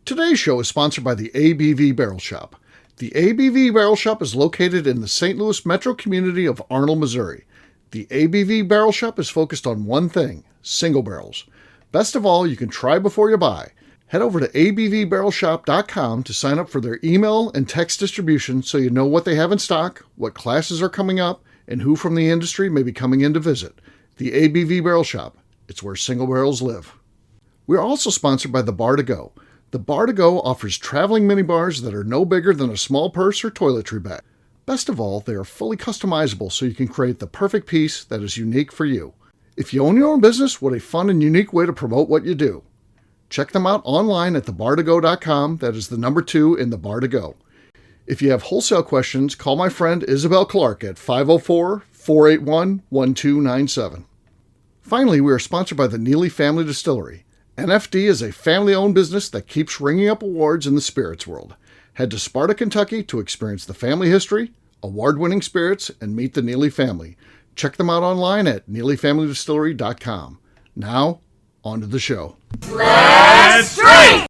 Today's show is sponsored by the ABV Barrel Shop. The ABV Barrel Shop is located in the St. Louis metro community of Arnold, Missouri. The ABV Barrel Shop is focused on one thing, single barrels. Best of all, you can try before you buy. Head over to abvbarrelshop.com to sign up for their email and text distribution so you know what they have in stock, what classes are coming up, and who from the industry may be coming in to visit. The ABV Barrel Shop. It's where single barrels live. We're also sponsored by the Bar to Go. The Bar to Go offers traveling minibars that are no bigger than a small purse or toiletry bag. Best of all, they are fully customizable so you can create the perfect piece that is unique for you. If you own your own business, what a fun and unique way to promote what you do. Check them out online at thebar2go.com. That is the number 2 in the Bar to Go. If you have wholesale questions, call my friend Isabel Clark at 504-481-1297. Finally, we are sponsored by the Neely Family Distillery. NFD is a family-owned business that keeps ringing up awards in the spirits world. Head to Sparta, Kentucky to experience the family history, award-winning spirits, and meet the Neely family. Check them out online at neelyfamilydistillery.com. Now, on to the show. Let's drink!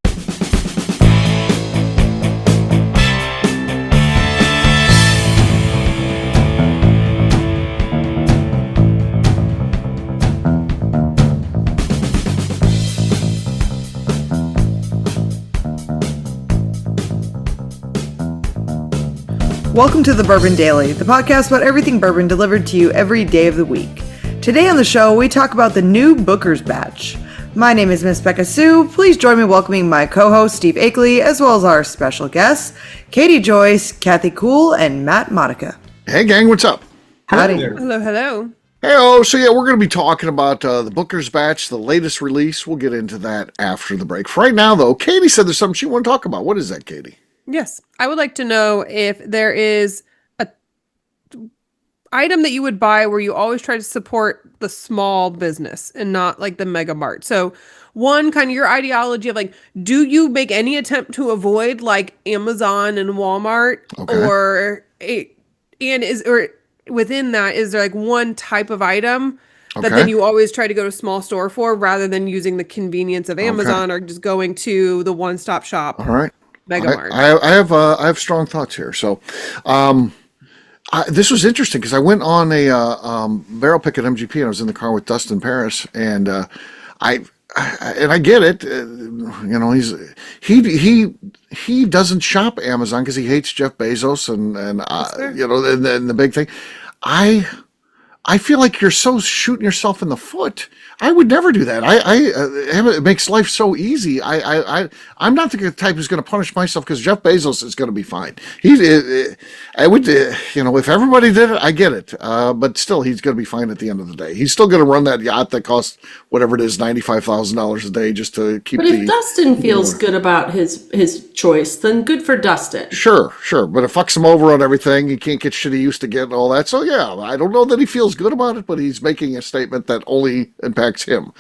Welcome to the Bourbon Daily, the podcast about everything bourbon delivered to you every day of the week. Today on the show, we talk about the new Booker's Batch. My name is Miss Beka Sue. Please join me welcoming my co-host Steve Akeley, as well as our special guests, Katie Joyce, Kathy Cool, and Matt Monica. Hey gang, what's up? Howdy. Hello, hello. Hey, so yeah, we're going to be talking about the Booker's Batch, the latest release. We'll get into that after the break. For right now, though, Katie said there's something she want to talk about. What is that, Katie? Yes, I would like to know if there is a item that you would buy where you always try to support the small business and not like the mega mart. So one, kind of your ideology of like, do you make any attempt to avoid like Amazon and Walmart? Okay. Or within that, is there like one type of item that then you always try to go to a small store for rather than using the convenience of Amazon or just going to the one-stop shop? All right. Mega Mart. I have strong thoughts here. So, this was interesting because I went on a barrel pick at MGP and I was in the car with Dustin Paris and I get it. He doesn't shop Amazon because he hates Jeff Bezos and the big thing. I feel like you're so shooting yourself in the foot. I would never do that. It makes life so easy. I'm not the type who's going to punish myself because Jeff Bezos is going to be fine. If everybody did it, I get it. But still, he's going to be fine at the end of the day. He's still going to run that yacht that costs whatever it is, $95,000 a day just to keep. But if Dustin feels good about his choice, then good for Dustin. Sure. But it fucks him over on everything. He can't get shit he used to get and all that. So yeah, I don't know that he feels good about it, but he's making a statement that only impacts him.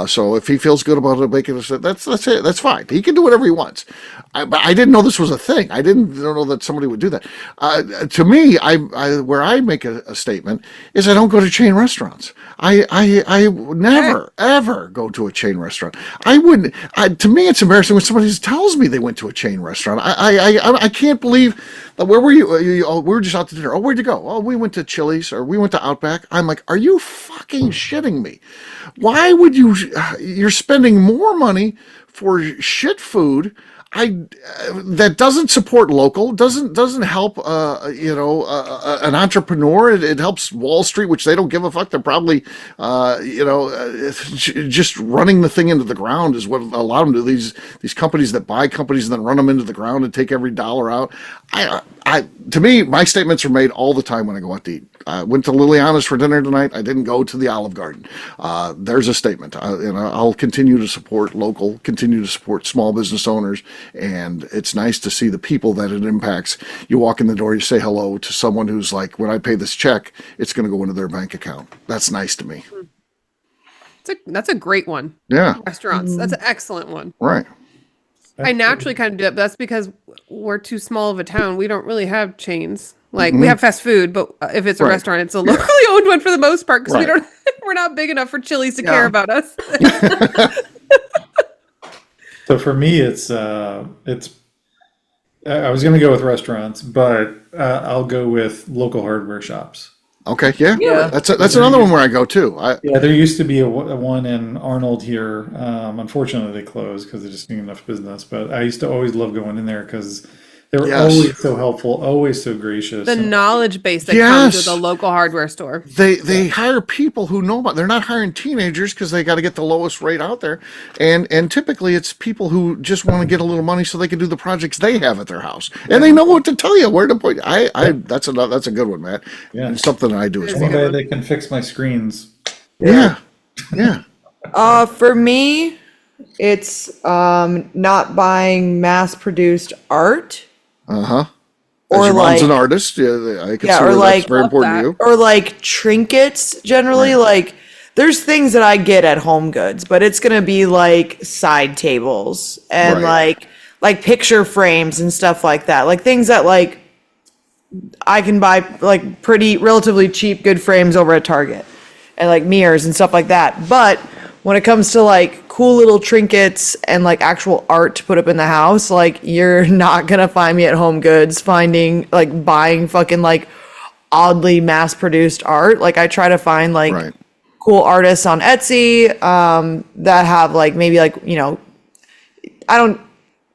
So if he feels good about it, making a statement, that's it. That's fine. He can do whatever he wants. But I didn't know this was a thing. I don't know that somebody would do that. To me, where I make a statement is I don't go to chain restaurants. I never ever go to a chain restaurant. I wouldn't. To me, it's embarrassing when somebody tells me they went to a chain restaurant. I can't believe. Where were you? We were just out to dinner. Oh, where'd you go? Oh, we went to Chili's or we went to Outback. I'm like, are you fucking shitting me? Why would you? You're spending more money for shit food. That doesn't support local, doesn't help an entrepreneur. It helps Wall Street, which they don't give a fuck. They're probably just running the thing into the ground is what a lot of them do. These companies that buy companies and then run them into the ground and take every dollar out. To me, my statements are made all the time when I go out to eat. I went to Liliana's for dinner tonight. I didn't go to the Olive Garden. There's a statement. I'll continue to support local, continue to support small business owners, and it's nice to see the people that it impacts. You walk in the door, you say hello to someone who's like, when I pay this check, it's going to go into their bank account. That's nice to me. That's a great one. Yeah. Restaurants. That's an excellent one. Right. I naturally kind of do it, but that's because we're too small of a town. We don't really have chains. Like we have fast food, but if it's a restaurant, it's a locally owned one for the most part because we're not big enough for Chili's to care about us. So for me, it's I was going to go with restaurants, but I'll go with local hardware shops. Okay, yeah, Yeah. that's another one where I go too. Yeah, there used to be a one in Arnold here. Unfortunately, they closed because they just didn't enough business. But I used to always love going in there because they were Yes. always so helpful, always so gracious. The And- knowledge base that Yes. comes with a local hardware store. They hire people who know about. They're not hiring teenagers because they got to get the lowest rate out there, and typically it's people who just want to get a little money so they can do the projects they have at their house, and they know what to tell you, where to put. That's a good one, Matt. Yeah. And something I do as well. Anybody that can fix my screens. Yeah, yeah. For me, it's not buying mass-produced art. Uh huh. Or As your mom's like- an artist, yeah, I can Yeah, see or where like- that's very Love important that. to you. Or like trinkets generally. Like there's things that I get at Home Goods, but it's gonna be like side tables and Right. like picture frames and stuff like that. Like things that like I can buy like pretty relatively cheap good frames over at Target and like mirrors and stuff like that. But when it comes to like cool little trinkets and like actual art to put up in the house, like you're not gonna find me at Home Goods buying fucking like oddly mass produced art. Like I try to find like Right. cool artists on Etsy that have like maybe like, you know,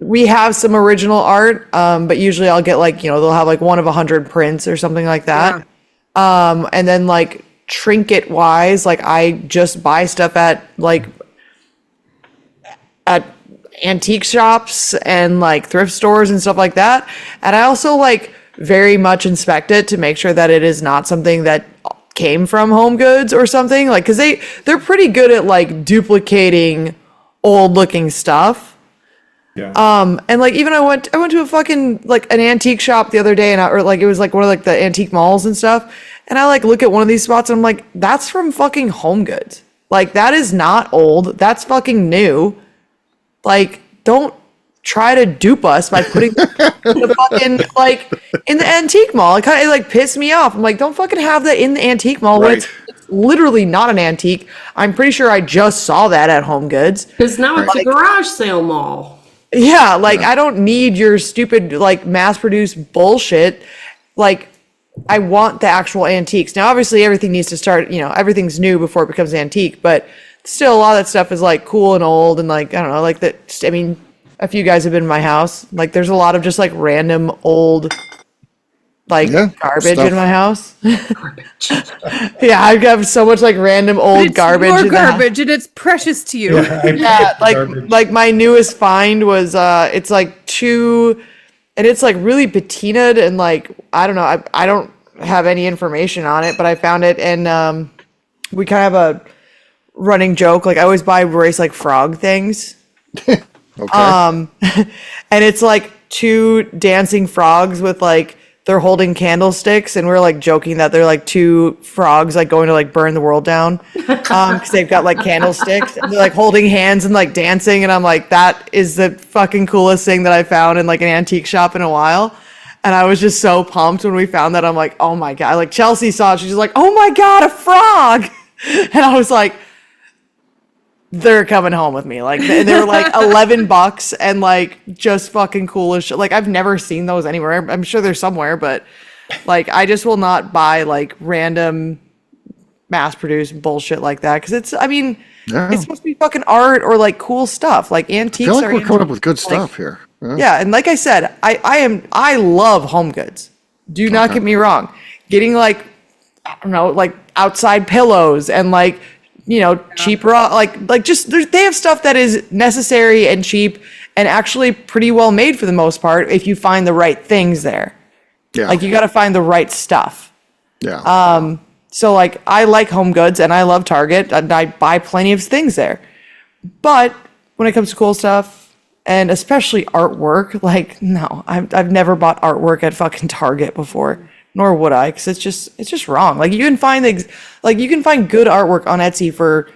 we have some original art, but usually I'll get like, you know, they'll have like one of 100 prints or something like that. And then like trinket wise, like I just buy stuff at antique shops and like thrift stores and stuff like that. And I also like very much inspect it to make sure that it is not something that came from Home Goods or something, like because they're pretty good at like duplicating old looking stuff. Yeah. And like even I went to a fucking like an antique shop the other day and it was like one of like the antique malls and stuff, and I like look at one of these spots and I'm like, that's from fucking Home Goods. Like that is not old, that's fucking new. Like don't try to dupe us by putting the fucking like in the antique mall. It like pissed me off. I'm like, don't fucking have that in the antique mall when Right. it's literally not an antique. I'm pretty sure I just saw that at Home Goods. Because now it's a garage sale mall. Yeah, like I don't need your stupid like mass-produced bullshit. Like I want the actual antiques. Now obviously everything needs to start, you know, everything's new before it becomes antique, but still a lot of that stuff is like cool and old and like I don't know, like that. I mean, a few guys have been in my house. Like there's a lot of just like random old like Yeah, garbage stuff. in my house. Yeah, I have so much like random old It's garbage. your in the house. garbage and it's precious to you. Yeah, like my newest find was it's like and it's like really patinaed and like I don't know, I don't have any information on it, but I found it and we kind of have a running joke, like I always buy race like frog things. Okay. And it's like two dancing frogs with like they're holding candlesticks and we're like joking that they're like two frogs like going to like burn the world down because they've got like candlesticks and they're like holding hands and like dancing, and I'm like, that is the fucking coolest thing that I found in like an antique shop in a while. And I was just so pumped when we found that. I'm like, oh my god, like Chelsea saw it, she's just like, oh my god, a frog. And I was like, they're coming home with me. Like they were like $11 and like just fucking cool as shit. Like I've never seen those anywhere. I'm sure they're somewhere, but like I just will not buy like random mass produced bullshit like that because it's Yeah. it's supposed to be fucking art or like cool stuff. Like I antiques feel like are we're coming up with good like- stuff here. Yeah. yeah, and like I said, I love Home Goods. Do not get me wrong. Getting like I don't know, like outside pillows and like, you know, cheap raw like just they have stuff that is necessary and cheap and actually pretty well made for the most part if you find the right things there. Yeah. Like you got to find the right stuff. Yeah. So like I like Home Goods and I love Target and I buy plenty of things there. But when it comes to cool stuff and especially artwork, like no, I've never bought artwork at fucking Target before, nor would I, because it's just wrong. Like you can find you can find good artwork on Etsy for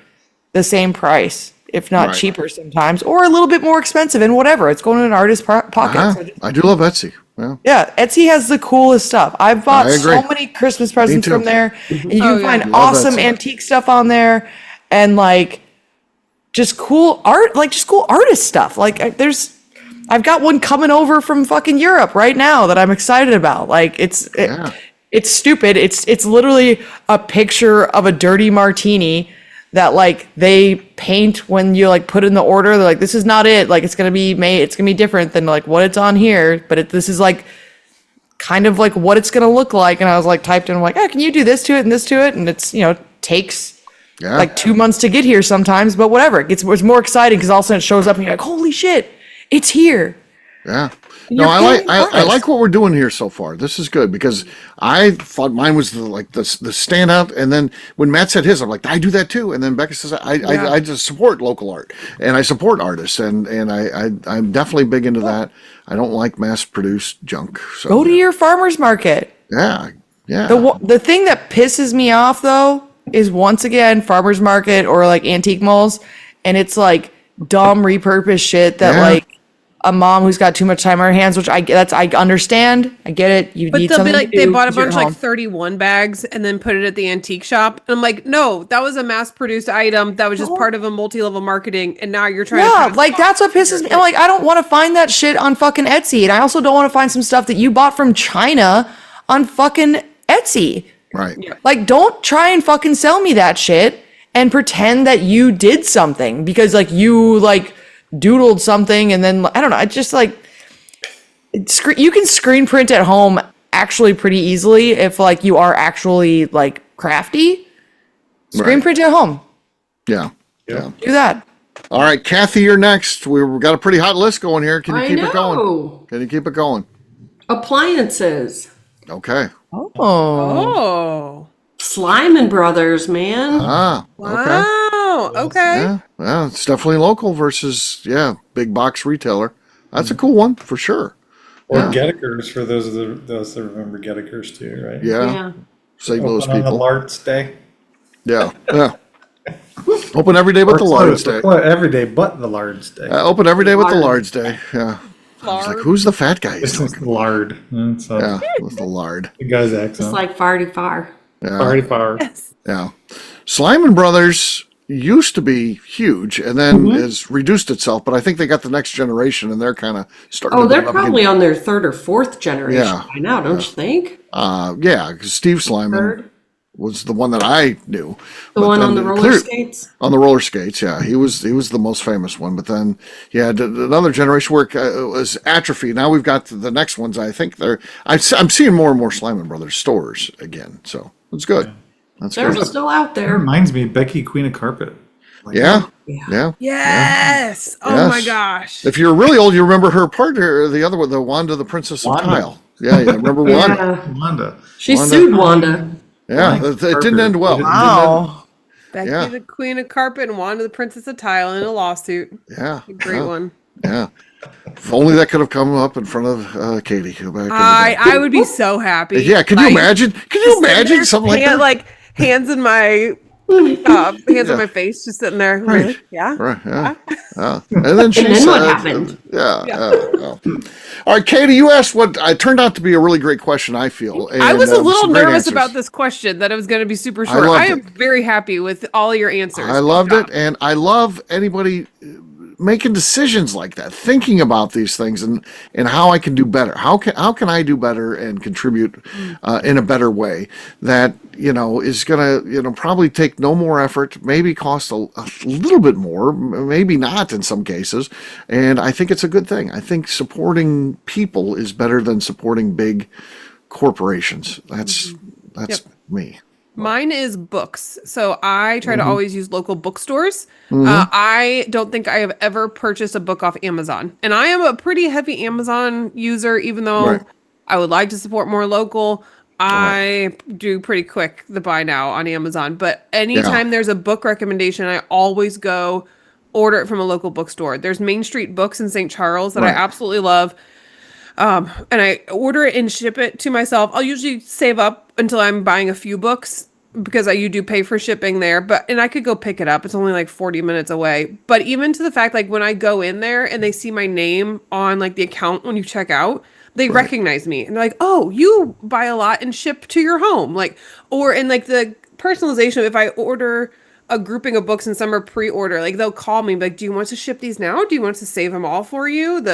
the same price, if not Right. cheaper sometimes, or a little bit more expensive and whatever. It's going in an artist's pocket. Uh-huh. So just- I do love Etsy. Yeah. yeah, Etsy has the coolest stuff. I've bought I agree. so many Christmas presents too. from there. And you Oh, can yeah. find Love awesome Etsy. antique stuff on there. And like just cool art, like just cool artist stuff. Like I've got one coming over from fucking Europe right now that I'm excited about. Like it's stupid. It's literally a picture of a dirty martini that like they paint when you like put in the order. They're like, this is not it. Like it's gonna be made. It's gonna be different than like what it's on here. But this is like kind of like what it's gonna look like. And I was like typed in, I'm like, oh, can you do this to it and this to it? And it's takes like 2 months to get here sometimes. But whatever. It's more exciting because all of a sudden it shows up and you're like, holy shit, it's here. Yeah. No, I like what we're doing here so far. This is good because I thought mine was the standout, and then when Matt said his, I'm like, I do that too. And then Becca says, I just support local art and I support artists, and I'm definitely big into that. I don't like mass produced junk. So go to your farmer's market. Yeah. The thing that pisses me off though is once again farmer's market or like antique malls, and it's like dumb repurposed shit that like a mom who's got too much time on her hands, which I understand. I get it. You but need they'll something be like, to do they bought a 'cause you're bunch at of home. like 31 bags and then put it at the antique shop. And I'm like, no, that was a mass produced item that was just part of a multi-level marketing. And now you're trying Yeah, to. like that's what pisses me. I'm like, I don't want to find that shit on fucking Etsy. And I also don't want to find some stuff that you bought from China on fucking Etsy. Right. Like, don't try and fucking sell me that shit and pretend that you did something because like you like doodled something and then I don't know. It's just like you can screen print at home actually pretty easily if like you are actually like crafty. Screen print at home. Yeah. Do that. All right, Kathy, you're next. We've got a pretty hot list going here. Can you keep it going? Can you keep it going? Appliances. Okay. Oh. Slyman Brothers, man. Okay. Wow. Okay. Yeah, it's definitely local versus big box retailer. That's a cool one for sure. Or Gettekers for those that remember Gettekers too, right? Yeah. St. Louis Open on the people. Lard's Day. Yeah. Open every day but the Lard's Day. Every day but the Lard's Day. Open every day but the Lard's Day. Yeah. I was like, who's the fat guy? It's like lard. Yeah, with the lard. The guy's It's accent. like farty far. Yeah. Party fire. Yeah. Slyman Brothers used to be huge and then has reduced itself, but I think they got the next generation and they're kind of starting Oh, to they're build up probably again. on their third or fourth generation by now, don't you think? Yeah, because Steve Slyman Third? was the one that I knew. The one on the roller skates? On the roller skates, yeah. He was the most famous one. But then you had another generation where it was atrophy. Now we've got the next ones. I think I'm seeing more and more Slyman Brothers stores again. So it's good. That's They're good. still out That there. reminds me, Becky, Queen of Carpet. Yeah. Yes. Oh my gosh. If you're really old, you remember her partner, the other one, the Wanda, the Princess of Tile. Yeah, remember Wanda? Yeah. Wanda. She sued Wanda. Yeah, it didn't end well. Wow. Becky, the Queen of Carpet, and Wanda, the Princess of Tile, in a lawsuit. Yeah. A great one. Yeah. If only that could have come up in front of Katie. Back in the day. I would be so happy. Yeah, can you imagine? Can you imagine something like that? Like hands in my hands on my face, just sitting there. Right. Really? Yeah. Right, yeah. And then she And then said, what happened? Yeah. All right, Katie, you asked what turned out to be a really great question, I feel. And, I was a little some great nervous answers. about this question that it was going to be super short. loved I am it. very happy with all your answers. I loved it, and I love anybody making decisions like that, thinking about these things and how I can do better. How can I do better and contribute in a better way that is gonna probably take no more effort, maybe cost a little bit more, maybe not in some cases, and I think it's a good thing. I think supporting people is better than supporting big corporations. That's me. Mine is books. So I try to always use local bookstores. I don't think I have ever purchased a book off Amazon. And I am a pretty heavy Amazon user, even though I would like to support more local. I do pretty quick the buy now on Amazon. But anytime there's a book recommendation, I always go order it from a local bookstore. There's Main Street Books in St. Charles that I absolutely love. And I order it and ship it to myself. I'll usually save up until I'm buying a few books because you do pay for shipping there. And I could go pick it up. It's only like 40 minutes away. But even to the fact, like when I go in there and they see my name on like the account when you check out, they recognize me and they're like, oh, you buy a lot and ship to your home. Like, or in like the personalization, if I order a grouping of books and some are pre-order. Like they'll call me like, do you want to ship these now? Do you want to save them all for you?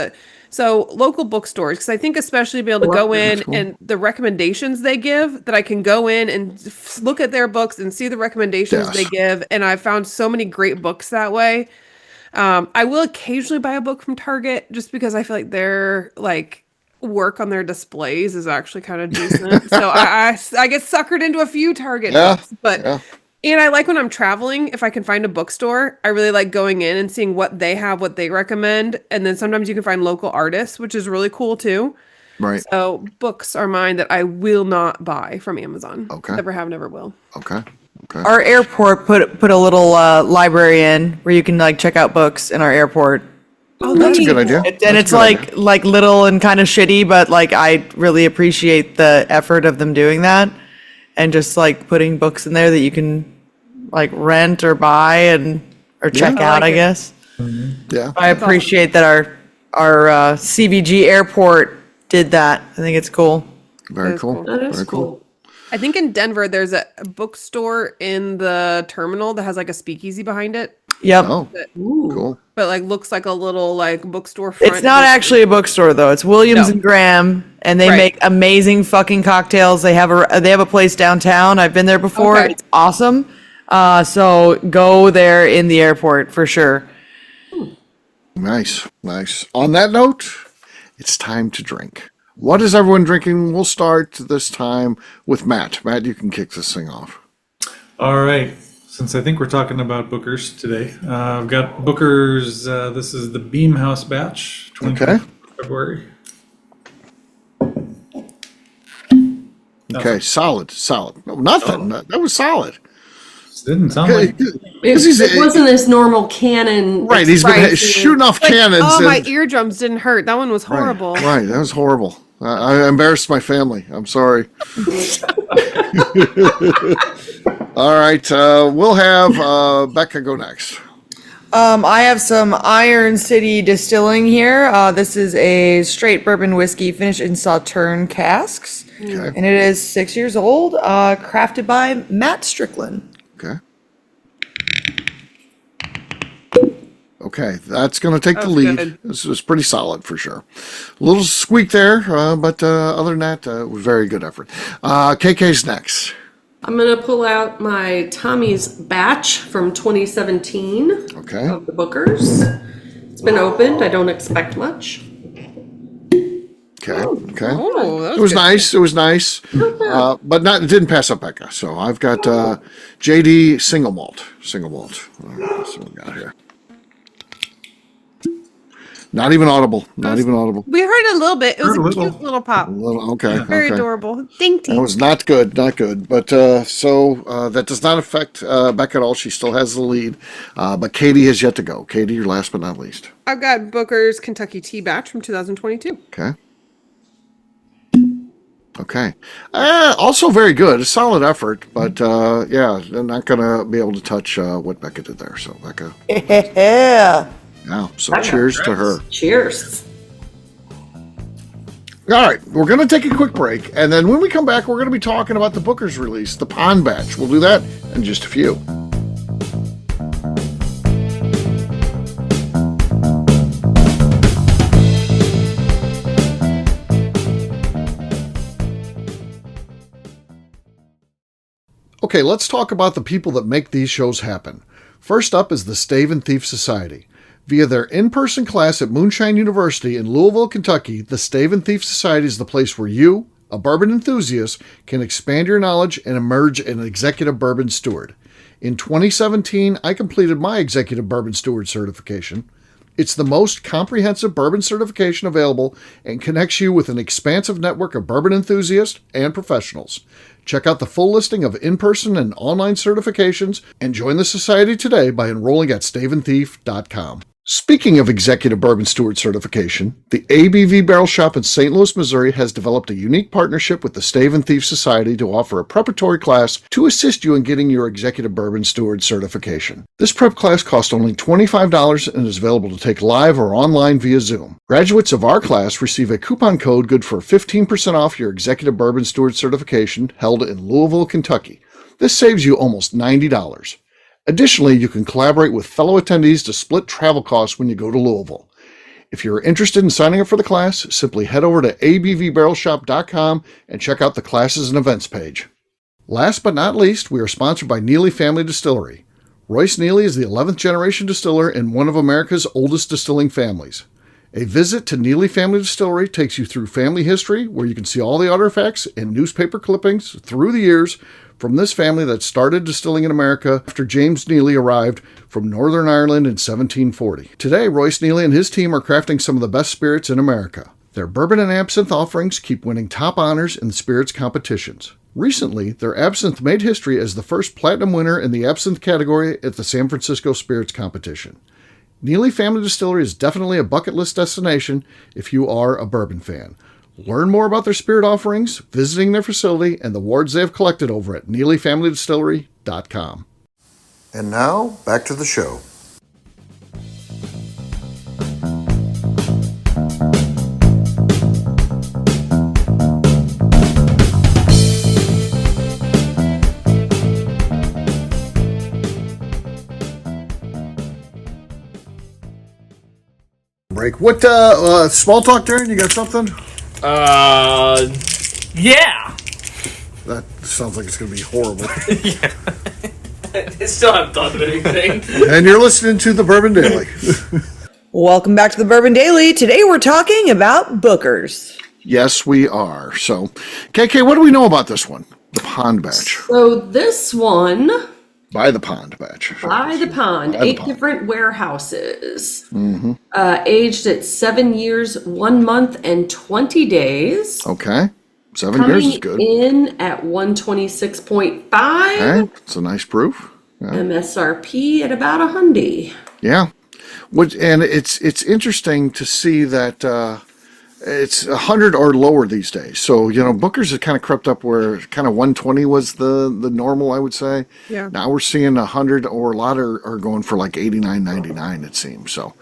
So local bookstores, because I think especially be able to go in and the recommendations they give, that I can go in and look at their books and see the recommendations they give. And I've found so many great books that way. I will occasionally buy a book from Target just because I feel like their like work on their displays is actually kind of decent. So I get suckered into a few Target books, but and I like when I'm traveling, if I can find a bookstore, I really like going in and seeing what they have, what they recommend. And then sometimes you can find local artists, which is really cool too. Right. So books are mine that I will not buy from Amazon. Okay. Never have, never will. Okay. Our airport put a little library in where you can like check out books in our airport. Oh, That's a good idea. And it's like little and kind of shitty, but like I really appreciate the effort of them doing that and just like putting books in there that you can like rent or buy or check out, I guess. Yeah. I appreciate that our CVG airport did that. I think it's cool. Very cool. That is Very cool. I think in Denver, there's a bookstore in the terminal that has like a speakeasy behind it. Yep. Oh, cool. But like looks like a little like bookstore front. It's not actually a bookstore though. It's Williams No. and Graham, and they Right. make amazing fucking cocktails. They have a place downtown. I've been there before. Okay. It's awesome. So go there in the airport for sure. Nice. On that note, it's time to drink. What is everyone drinking? We'll start this time with Matt. Matt, you can kick this thing off. All right. Since I think we're talking about Booker's today, I've got Booker's. This is the Beam House batch, 25th February. Okay, solid. No, nothing. That was solid. Didn't sound Okay, like It wasn't his normal cannon. right, he's been expression. shooting off Like, cannons. oh, my and- eardrums didn't hurt. That one was horrible. Right, that was horrible. I embarrassed my family. I'm sorry. All right, we'll have Becca go next. I have some Iron City Distilling here. This is a straight bourbon whiskey finished in Sauterne casks, Okay. and it is 6 years old. Crafted by Matt Strickland. Okay. Okay, that's going to take the was lead. good. This was pretty solid for sure. A little squeak there, but other than that, it was very good effort. KK's next. I'm going to pull out my Tommy's batch from 2017 Okay. of the Bookers. It's been opened. I don't expect much. Okay. Oh, that It was good. nice. It was nice, but it didn't pass up Becca. So I've got JD single malt. All right, that's what we got here. Not even audible. We heard a little bit. It was Heard a a little. cute little pop. Okay. Very okay. adorable. Dainty. That was not good. But that does not affect Becca at all. She still has the lead. But Katie has yet to go. Katie, you're last but not least. I've got Booker's Kentucky Tea batch from 2022. Okay. Also very good. A solid effort, but yeah, they're not going to be able to touch what Becca did there. So Becca, Yeah. yeah. So cheers to her. Cheers. All right, we're going to take a quick break, and then when we come back, we're going to be talking about the Booker's release, the Pond Batch. We'll do that in just a few. Okay, let's talk about the people that make these shows happen. First up is the Stave and Thief Society. Via their in-person class at Moonshine University in Louisville, Kentucky, the Stave and Thief Society is the place where you, a bourbon enthusiast, can expand your knowledge and emerge an executive bourbon steward. In 2017, I completed my executive bourbon steward certification. It's the most comprehensive bourbon certification available and connects you with an expansive network of bourbon enthusiasts and professionals. Check out the full listing of in-person and online certifications and join the society today by enrolling at staveandthief.com. Speaking of Executive Bourbon Steward certification, the ABV Barrel Shop in St. Louis, Missouri has developed a unique partnership with the Stave and Thief Society to offer a preparatory class to assist you in getting your Executive Bourbon Steward certification. This prep class costs only $25 and is available to take live or online via Zoom. Graduates of our class receive a coupon code good for 15% off your Executive Bourbon Steward certification held in Louisville, Kentucky. This saves you almost $90. Additionally, you can collaborate with fellow attendees to split travel costs when you go to Louisville. If you're interested in signing up for the class, simply head over to abvbarrelshop.com and check out the classes and events page. Last but not least, we are sponsored by Neely Family Distillery. Royce Neely is the 11th generation distiller in one of America's oldest distilling families. A visit to Neely Family Distillery takes you through family history, where you can see all the artifacts and newspaper clippings through the years from this family that started distilling in America after James Neely arrived from Northern Ireland in 1740. Today, Royce Neely and his team are crafting some of the best spirits in America. Their bourbon and absinthe offerings keep winning top honors in the spirits competitions. Recently, their absinthe made history as the first platinum winner in the absinthe category at the San Francisco Spirits Competition. Neely Family Distillery is definitely a bucket list destination if you are a bourbon fan. Learn more about their spirit offerings, visiting their facility, and the awards they have collected over at NeelyFamilyDistillery.com. And now, back to the show. Break. What, small talk, Darren? You got something? Yeah. That sounds like it's going to be horrible. I still haven't thought of anything. And you're listening to the Bourbon Daily. Welcome back to the Bourbon Daily. Today we're talking about Bookers. Yes, we are. So, KK, what do we know about this one? The Pond Batch. So this one, By the Pond Batch. by the pond, By the 8 pond. different warehouses. Aged at 7 years, 1 month, and 20 days. Okay. 7 years Coming is good. in at 126.5. Okay. It's a nice proof. Yeah. MSRP at about $100. Yeah. And it's interesting to see that it's 100 or lower these days. So, Booker's have kind of crept up where kind of 120 was the normal, I would say. Yeah. Now we're seeing 100, or a lot are going for like 89.99, it seems. So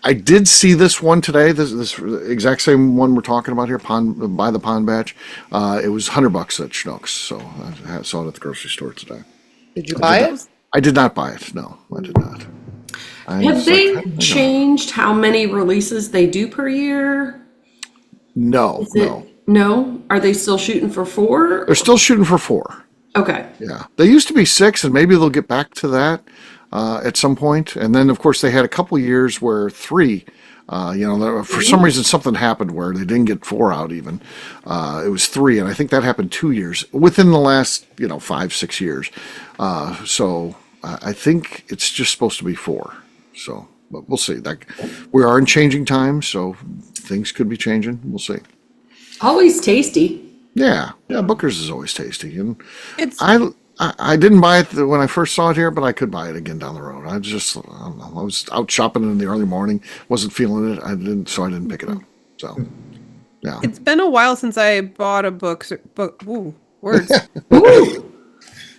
I did see this one today, this exact same one we're talking about here, by the Pond Batch. It was $100 at Schnucks. So I saw it at the grocery store today. Did you buy it? I did not buy it. No, I did not. Have they changed how many releases they do per year? No. No? Are they still shooting for 4? They're still shooting for 4. Okay. Yeah. They used to be 6, and maybe they'll get back to that at some point. And then, of course, they had a couple years where 3, for some reason something happened where they didn't get 4 out even. It was 3, and I think that happened 2 years, within the last, 5-6 years. So I think it's just supposed to be 4. So, but we'll see. We are in changing times, so things could be changing. We'll see. Always tasty. Yeah, Booker's is always tasty, and It's I didn't buy it when I first saw it here, but I could buy it again down the road. I don't know. I was out shopping in the early morning, wasn't feeling it. I didn't pick it up. So, yeah. It's been a while since I bought a book. Ooh, words.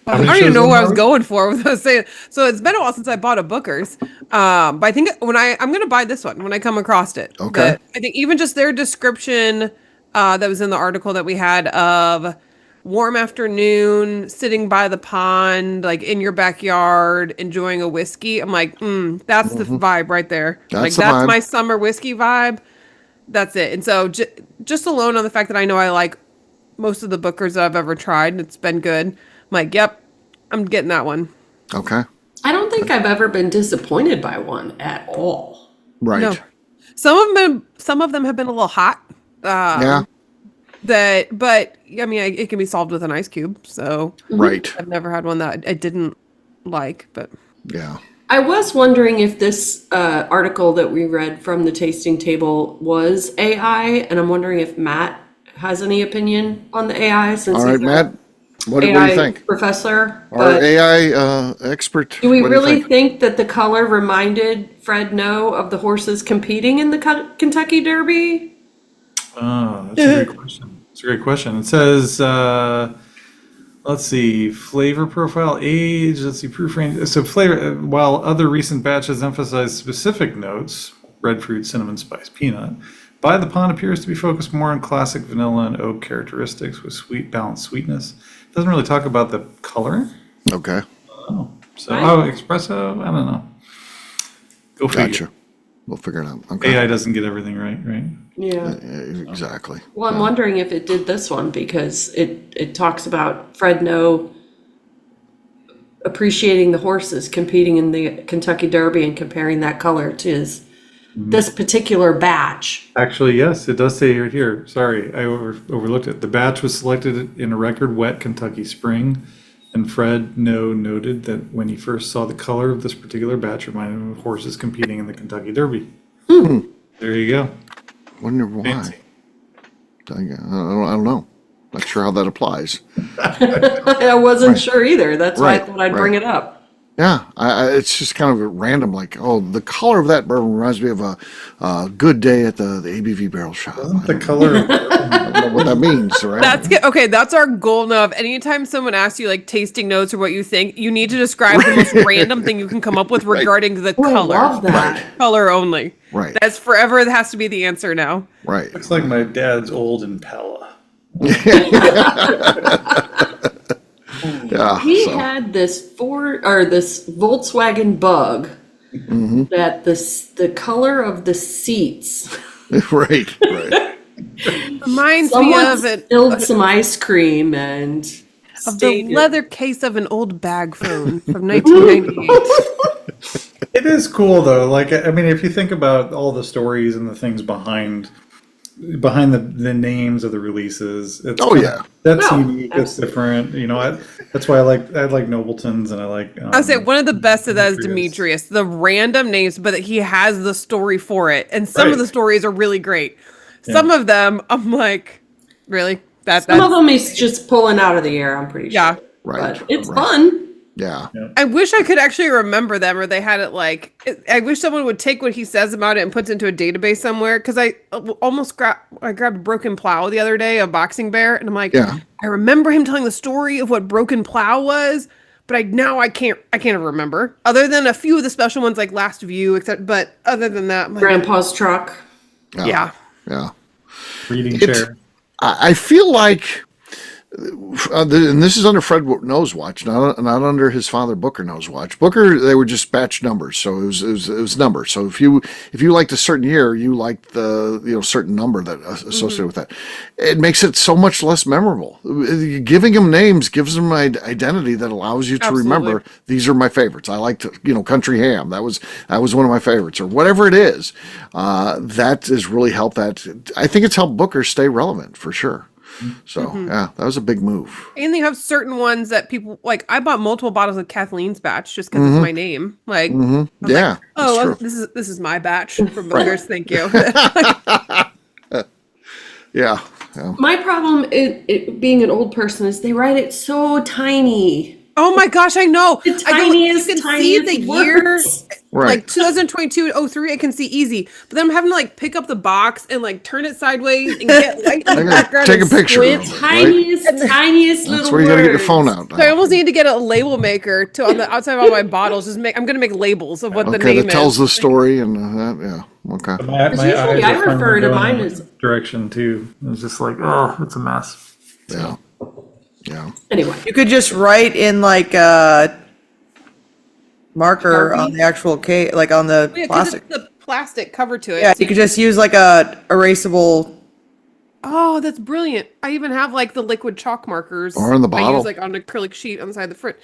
I don't even know what I was going for with what I was saying. So it's been a while since I bought a Booker's. But I think I'm going to buy this one when I come across it. Okay. But I think even just their description that was in the article that we had of warm afternoon, sitting by the pond, like in your backyard, enjoying a whiskey. I'm like, that's the vibe right there. That's that's vibe. my summer whiskey vibe. That's it. And so just alone on the fact that I know I like most of the Bookers that I've ever tried, and it's been good. I'm like, yep, I'm getting that one. Okay. I don't think I've ever been disappointed by one at all. Right. No. Some of them have been a little hot. Yeah. But I mean, it can be solved with an ice cube. So Right. I've never had one that I didn't like, but Yeah. I was wondering if this article that we read from the tasting table was AI, and I'm wondering if Matt has any opinion on the AI since All right, he's Matt. What do AI you think? professor. Our But AI expert. do we what really you think? think that the color reminded Fred No of the horses competing in the Kentucky Derby? Oh, that's a great question. It's a great question. It says, let's see, flavor profile, age, let's see, proof range. So flavor, while other recent batches emphasize specific notes, red fruit, cinnamon, spice, peanut, By the Pond appears to be focused more on classic vanilla and oak characteristics with balanced sweetness. It doesn't really talk about the color. Okay. Oh, So, Right. espresso, I don't know. Go figure. Gotcha. We'll figure it out. Okay. AI doesn't get everything right? Yeah. Exactly. Well, I'm wondering if it did this one because it talks about Fred No appreciating the horses competing in the Kentucky Derby and comparing that color to this particular batch. Actually, yes, it does say right here. Sorry, I overlooked it. The batch was selected in a record wet Kentucky spring, and Fred No noted that when he first saw the color of this particular batch reminded him of horses competing in the Kentucky Derby. There you go. Wonder why. Fancy. I don't know. Not sure how that applies. I wasn't sure either. That's why I Right, thought I'd bring right. it up. Yeah, it's just kind of random. Like, oh, the color of that bourbon reminds me of a good day at the ABV Barrel Shop. I The color of don't know what that means, right? That's good. Okay, that's our goal now. If anytime someone asks you like tasting notes or what you think, you need to describe the most random thing you can come up with regarding the Oh, I color. love that. Color only. Right. That's forever. That has to be the answer now. Right. looks like my dad's old Impala. Yeah. He so, had this this Volkswagen Bug that the color of the seats. right. Right. Reminds me Someone of it spilled some ice cream and of stayed the leather case of an old bag phone from 1998. It is cool though. Like, I mean, if you think about all the stories and the things behind the names of the releases, it's Oh, yeah. that's No, unique. That's different. You know, that's why I like Nobleton's and I like. I say one of the best of that is Demetrius. Demetrius. The random names, but he has the story for it, and some of Right. the stories are really great. Some of them, I'm like, really? Some of them he's just pulling out of the air, I'm pretty Yeah. sure. Right. But it's right. fun. Yeah. I wish I could actually remember them, or they had it like. I wish someone would take what he says about it and puts it into a database somewhere. Because I almost grabbed Broken Plow the other day, a boxing bear, and I'm like, Yeah. I remember him telling the story of what Broken Plow was, but I can't remember. Other than a few of the special ones like Last View, except. But other than that, I'm like, Grandpa's truck. yeah. Yeah. reading It's- chair. I feel like, and this is under Fred No's watch, not under his father Booker No's watch. Booker, they were just batch numbers, so it was numbers. So if you liked a certain year, you liked the certain number that associated with that. It makes it so much less memorable. Giving them names gives them an identity that allows you to Absolutely. remember these are my favorites. I liked Country Ham. That was one of my favorites, or whatever it is. That has really helped. I think it's helped Booker stay relevant for sure. So yeah, that was a big move. And they have certain ones that people like. I bought multiple bottles of Kathleen's batch just because it's my name. Like, Yeah, oh, that's true. this is my batch from Boogers. Thank you. Yeah. My problem being an old person is they write it so tiny. Oh my gosh, I know. The tiniest, you can see tiniest the year, words. Right. like 2022 03. I can see easy, but then I'm having to like pick up the box and like turn it sideways and get light in the background. Take a and picture. squint. Right? Tiniest little That's where you got to get your words. phone out. So I almost need to get a label maker to on the outside of all my bottles. I'm gonna make labels of what the Okay, name that tells is. the story and that. Yeah. Okay. My usually eyes I are finally refer to going mine in as- that direction too. It's just like, oh, it's a mess. Yeah. Yeah. Anyway, You could just write in like a marker Sharpie? on the actual case, like on the Yeah, 'cause plastic. it's the plastic cover to it. Yeah, you could just use like a erasable. Oh, that's brilliant. I even have like the liquid chalk markers. Or in the I bottle. use like on an acrylic sheet on the side of the front.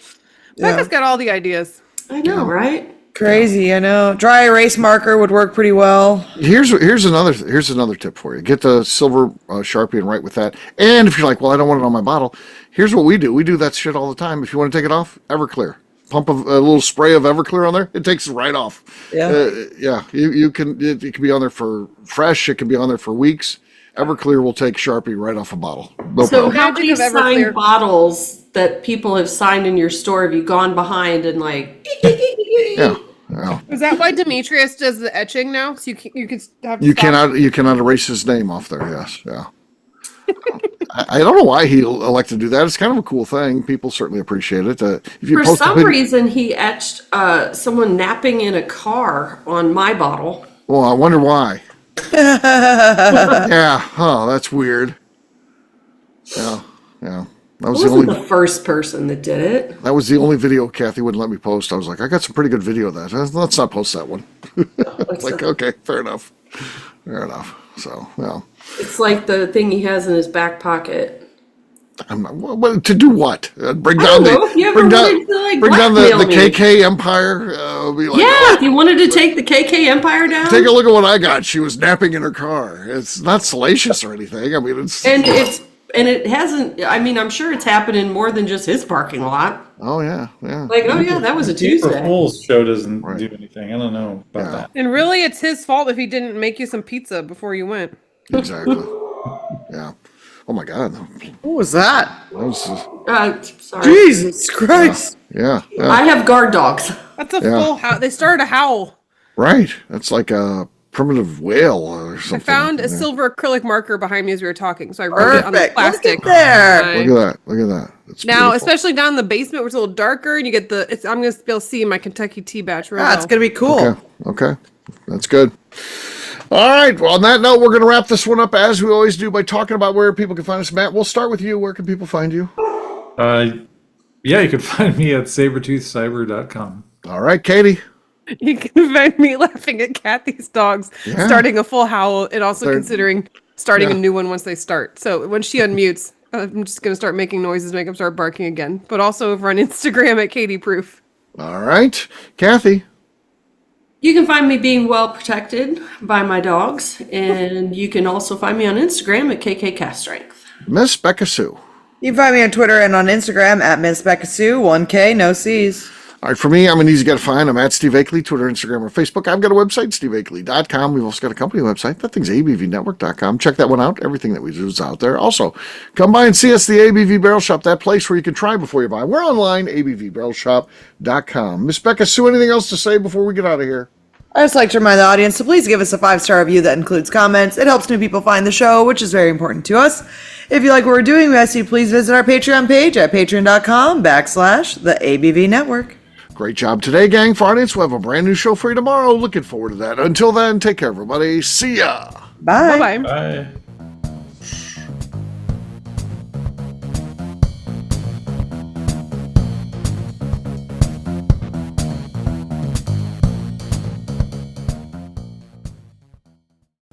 Yeah. Becca's got all the ideas. I know, right? Crazy, I know. Dry erase marker would work pretty well. Here's another tip for you. Get the silver Sharpie and write with that. And if you're like, well, I don't want it on my bottle, here's what we do. We do that shit all the time. If you want to take it off, Everclear. Pump a little spray of Everclear on there. It takes it right off. Yeah. Yeah. You can. It can be on there for fresh. It can be on there for weeks. Everclear will take Sharpie right off a bottle. No So problem. how many Magic of signed Everclear. bottles that people have signed in your store have you gone behind and like? Yeah. Yeah. Is that why Demetrius does the etching now? So you can have to You stop? cannot erase his name off there. Yes, yeah. I don't know why he elected to do that. It's kind of a cool thing. People certainly appreciate it. If you For post a some pic- reason, he etched someone napping in a car on my bottle. well, I wonder why. Yeah, that's weird. Yeah, yeah. That I was the wasn't only. the first person that did it. That was the only video Kathy wouldn't let me post. I was like, I got some pretty good video of that. Let's not post that one. Like, okay, fair enough. Fair enough. So, well, It's like the thing he has in his back pocket. I'm not, to do what? Bring I down don't know, if you ever bring down, wanted to, like, bring down the blackmail me. KK Empire. Be like, Yeah, oh, if you wanted to take the KK Empire down. take a look at what I got. She was napping in her car. It's not salacious or anything. I mean, And it hasn't, I mean, I'm sure it's happening more than just his parking lot. oh yeah, yeah. Like, oh yeah, that was a April Tuesday. Fool's show doesn't Right. do anything. I don't know about Yeah. that. And really, it's his fault if he didn't make you some pizza before you went. Exactly. Yeah. Oh my God. What was that? That was, Sorry. Jesus Christ. yeah. Yeah. I have guard dogs. That's a Yeah. full howl. They started a howl. Right. That's like a primitive whale or something. I found a Yeah. silver acrylic marker behind me as we were talking, so I wrote it on the Perfect. plastic. Look at there. Right. Look at that. Look at that. It's Now, beautiful. especially down in the basement where it's a little darker, and you get I'm going to be able to see my Kentucky tea batch real That's well. going to be cool. Okay. Okay. That's good. All right. Well, on that note, we're going to wrap this one up as we always do by talking about where people can find us. Matt, we'll start with you. Where can people find you? Yeah, you can find me at sabertoothcyber.com. All right, Katie. You can find me laughing at Kathy's dogs Yeah. starting a full howl and also They're- considering starting yeah. a new one once they start. So when she unmutes, I'm just going to start making noises, make them start barking again. But also over on Instagram at Katie Proof. All right. Kathy. You can find me being well protected by my dogs, and you can also find me on Instagram at KK Cast Strength. Miss Beka Sue. You can find me on Twitter and on Instagram at Miss Beka Sue, 1K, no C's. All right, for me, I'm an easy guy to find. I'm at Steve Akeley, Twitter, Instagram, or Facebook. I've got a website, steveakeley.com. We've also got a company website. That thing's abvnetwork.com. Check that one out. Everything that we do is out there. Also, come by and see us, the ABV Barrel Shop, that place where you can try before you buy. We're online, abvbarrelshop.com. Miss Beka Sue, anything else to say before we get out of here? I just like to remind the audience to please give us a 5-star review that includes comments. It helps new people find the show, which is very important to us. If you like what we're doing, we ask you to please visit our Patreon page at patreon.com/the ABV Network. Great job today, gang. For our audience, we'll have a brand new show for you tomorrow. Looking forward to that. Until then, take care, everybody. See ya. Bye. Bye-bye. Bye.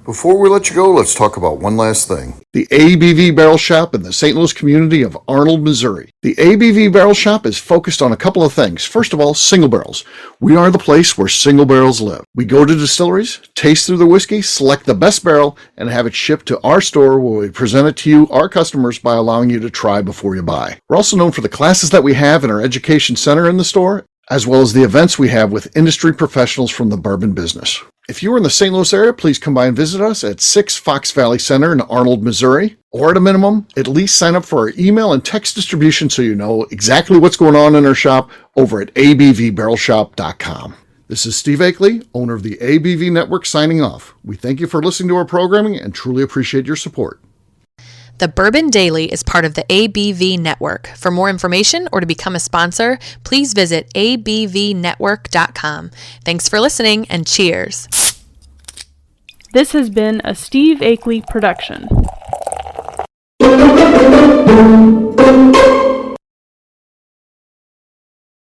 Before we let you go, let's talk about one last thing. The ABV Barrel Shop in the St. Louis community of Arnold, Missouri. The ABV Barrel Shop is focused on a couple of things. First of all, single barrels. We are the place where single barrels live. We go to distilleries, taste through the whiskey, select the best barrel, and have it shipped to our store where we present it to you, our customers, by allowing you to try before you buy. We're also known for the classes that we have in our education center in the store, as well as the events we have with industry professionals from the bourbon business. If you're in the St. Louis area, please come by and visit us at 6 Fox Valley Center in Arnold, Missouri. Or at a minimum, at least sign up for our email and text distribution so you know exactly what's going on in our shop over at abvbarrelshop.com. This is Steve Akeley, owner of the ABV Network, signing off. We thank you for listening to our programming and truly appreciate your support. The Bourbon Daily is part of the ABV Network. For more information or to become a sponsor, please visit abvnetwork.com. Thanks for listening and cheers. This has been a Steve Akeley production.